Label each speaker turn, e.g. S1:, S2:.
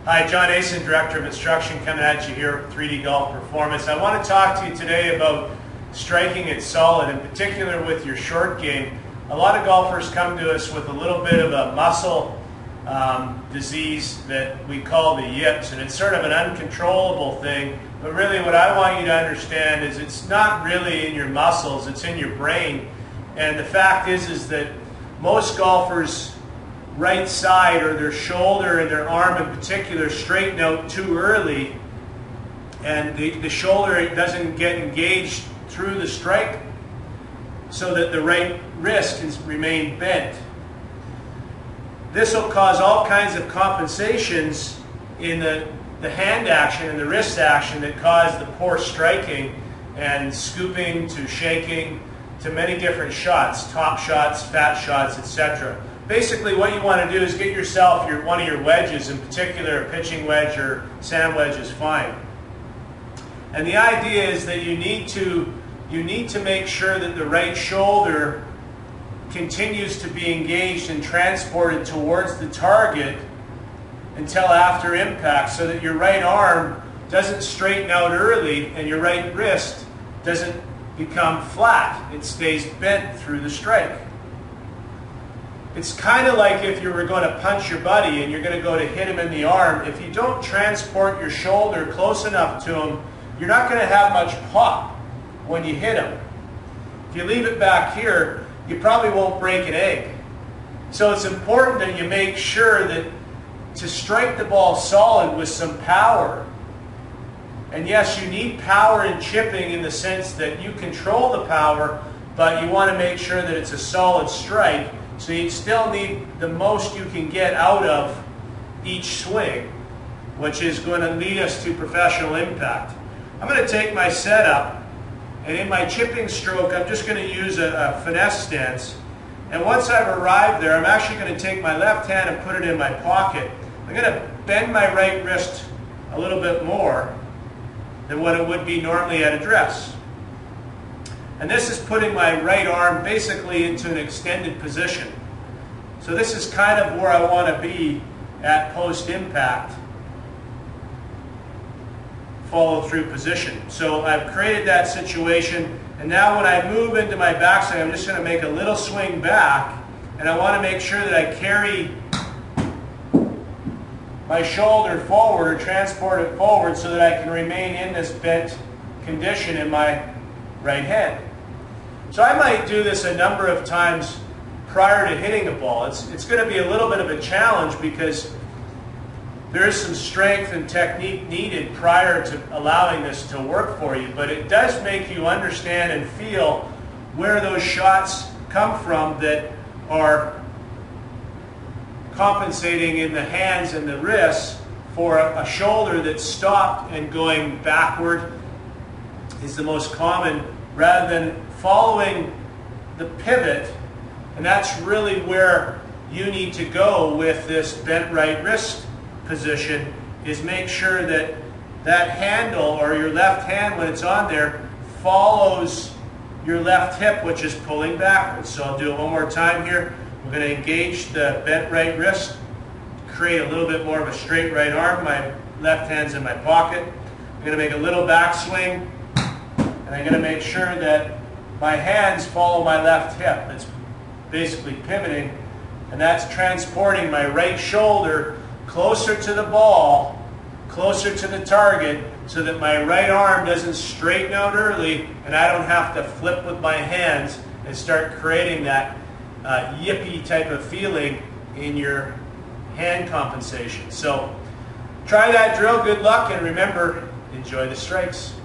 S1: Hi, John Asen, Director of Instruction, coming at you here at 3D Golf Performance. I want to talk to you today about striking it solid, in particular with your short game. A lot of golfers come to us with a little bit of a muscle disease that we call the yips, and it's sort of an uncontrollable thing. But really what I want you to understand is it's not really in your muscles, it's in your brain. And the fact is that most golfers' right side, or their shoulder and their arm in particular, straighten out too early, and the shoulder doesn't get engaged through the strike so that the right wrist can remain bent. This will cause all kinds of compensations in the hand action and the wrist action that cause the poor striking and scooping to shaking to many different shots, top shots, fat shots, etc. Basically what you want to do is get yourself one of your wedges, in particular a pitching wedge or sand wedge is fine. And the idea is that you need to make sure that the right shoulder continues to be engaged and transported towards the target until after impact, so that your right arm doesn't straighten out early and your right wrist doesn't become flat. It stays bent through the strike. It's kind of like if you were going to punch your buddy and you're going to go to hit him in the arm. If you don't transport your shoulder close enough to him, you're not going to have much pop when you hit him. If you leave it back here, you probably won't break an egg. So it's important that you make sure that to strike the ball solid with some power. And yes, you need power in chipping in the sense that you control the power, but you want to make sure that it's a solid strike. So you still need the most you can get out of each swing, which is going to lead us to professional impact. I'm going to take my setup, and in my chipping stroke, I'm just going to use a finesse stance. And once I've arrived there, I'm actually going to take my left hand and put it in my pocket. I'm going to bend my right wrist a little bit more than what it would be normally at address. And this is putting my right arm basically into an extended position. So this is kind of where I want to be at post-impact follow-through position. So I've created that situation, and now when I move into my backswing, I'm just going to make a little swing back, and I want to make sure that I carry my shoulder forward or transport it forward so that I can remain in this bent condition in my right hand. So I might do this a number of times prior to hitting a ball. It's going to be a little bit of a challenge because there is some strength and technique needed prior to allowing this to work for you, but it does make you understand and feel where those shots come from that are compensating in the hands and the wrists for a shoulder that's stopped and going backward is the most common, rather than following the pivot. And that's really where you need to go with this bent right wrist position, is make sure that that handle, or your left hand when it's on there, follows your left hip, which is pulling backwards. So I'll do it one more time here. We're going to engage the bent right wrist, create a little bit more of a straight right arm. My left hand's in my pocket. I'm going to make a little backswing, and I'm going to make sure that my hands follow my left hip. It's basically pivoting, and that's transporting my right shoulder closer to the ball, closer to the target, so that my right arm doesn't straighten out early and I don't have to flip with my hands and start creating that yippy type of feeling in your hand compensation. So try that drill, good luck, and remember, enjoy the strikes.